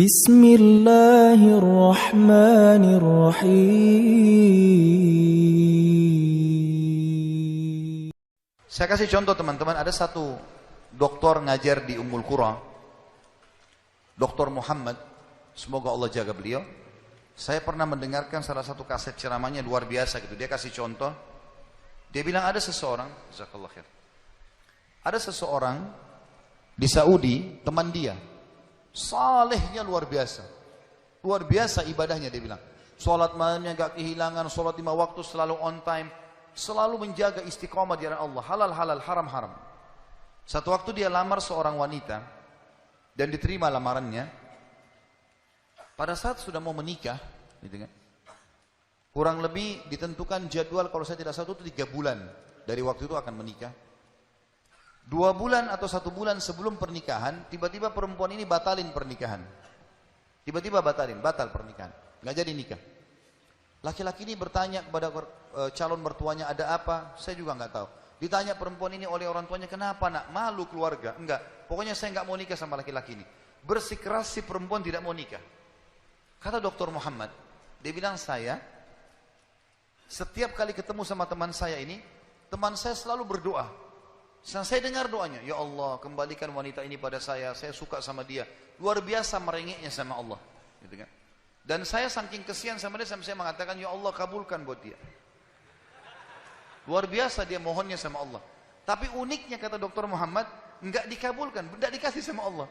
Bismillahirrahmanirrahim. Saya kasih contoh teman-teman, ada satu doktor ngajar di Ummul Qura, Dr. Muhammad, semoga Allah jaga beliau. Saya pernah mendengarkan salah satu kaset ceramahnya luar biasa gitu. Dia kasih contoh, dia bilang ada seseorang, jazakallah khair, ada seseorang di Saudi, teman dia, salehnya luar biasa ibadahnya. Dia bilang, sholat malamnya gak kehilangan, sholat 5 waktu selalu on time, selalu menjaga istiqomah di jalan Allah, halal-halal, haram-haram. Satu waktu dia lamar seorang wanita dan diterima lamarannya. Pada saat sudah mau menikah, gitu kan, kurang lebih ditentukan jadwal, kalau saya tidak salah itu 3 bulan dari waktu itu akan menikah. 2 bulan atau 1 bulan sebelum pernikahan, tiba-tiba perempuan ini batalin pernikahan. Tiba-tiba batal pernikahan, nggak jadi nikah. Laki-laki ini bertanya kepada calon mertuanya, ada apa? Saya juga nggak tahu. Ditanya perempuan ini oleh orang tuanya, kenapa nak? Malu keluarga? Enggak, pokoknya saya nggak mau nikah sama laki-laki ini. Bersikeras si perempuan tidak mau nikah. Kata Dr. Muhammad, dia bilang, saya setiap kali ketemu sama teman saya ini, teman saya selalu berdoa. Saya dengar doanya, ya Allah kembalikan wanita ini pada saya suka sama dia. Luar biasa merengeknya sama Allah, gitu kan. Dan saya saking kesian sama dia, sampai saya mengatakan, ya Allah kabulkan buat dia. Luar biasa dia mohonnya sama Allah. Tapi uniknya kata Dr. Muhammad, enggak dikabulkan, enggak dikasih sama Allah.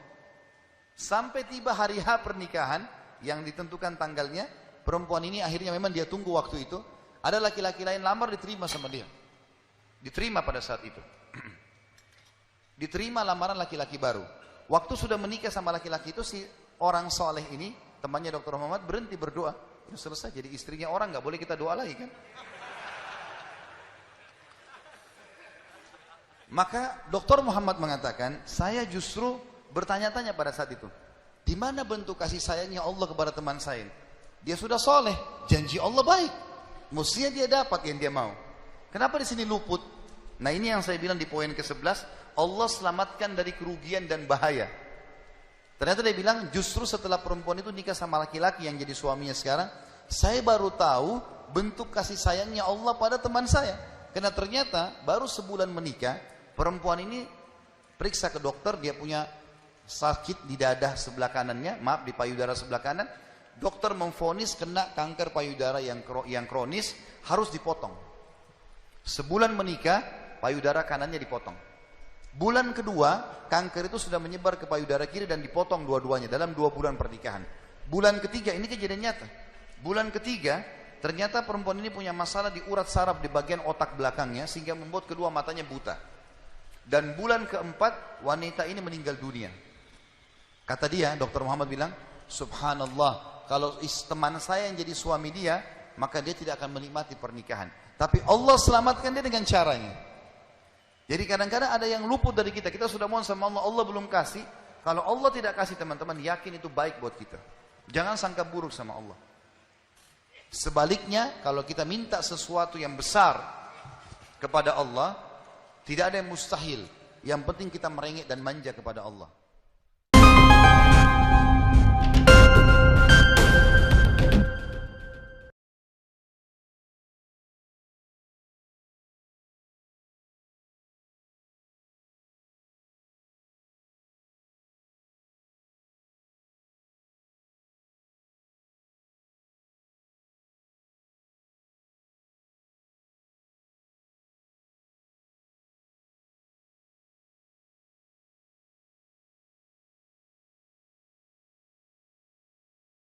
Sampai tiba hari H pernikahan yang ditentukan tanggalnya, perempuan ini akhirnya memang dia tunggu waktu itu, ada laki-laki lain lamar, diterima sama dia. Diterima pada saat itu. Diterima lamaran laki-laki baru. Waktu sudah menikah sama laki-laki itu, si orang soleh ini, temannya Dr. Muhammad, berhenti berdoa. Ya selesai, jadi istrinya orang, nggak boleh kita doa lagi kan. Maka Dr. Muhammad mengatakan, saya justru bertanya-tanya pada saat itu, di mana bentuk kasih sayangnya Allah kepada teman saya? Dia sudah soleh, janji Allah baik, mestinya dia dapat yang dia mau. Kenapa di sini luput? Nah ini yang saya bilang di poin ke-11, Allah selamatkan dari kerugian dan bahaya. Ternyata dia bilang, justru setelah perempuan itu nikah sama laki-laki yang jadi suaminya sekarang, saya baru tahu bentuk kasih sayangnya Allah pada teman saya. Karena ternyata baru sebulan menikah, perempuan ini periksa ke dokter, dia punya sakit di dada sebelah kanannya, maaf di payudara sebelah kanan. Dokter memvonis kena kanker payudara yang kronis, harus dipotong. Sebulan menikah, payudara kanannya dipotong. Bulan kedua, kanker itu sudah menyebar ke payudara kiri dan dipotong dua-duanya dalam 2 bulan pernikahan. Bulan ketiga, ini kejadian nyata. Bulan ketiga, ternyata perempuan ini punya masalah di urat saraf di bagian otak belakangnya, sehingga membuat kedua matanya buta. Dan bulan keempat, wanita ini meninggal dunia. Kata dia, Dr. Muhammad bilang, subhanallah, kalau teman saya yang jadi suami dia, maka dia tidak akan menikmati pernikahan. Tapi Allah selamatkan dia dengan caranya. Jadi kadang-kadang ada yang luput dari kita. Kita sudah mohon sama Allah, Allah belum kasih. Kalau Allah tidak kasih, teman-teman, yakin itu baik buat kita. Jangan sangka buruk sama Allah. Sebaliknya, kalau kita minta sesuatu yang besar kepada Allah, tidak ada yang mustahil. Yang penting kita merengek dan manja kepada Allah.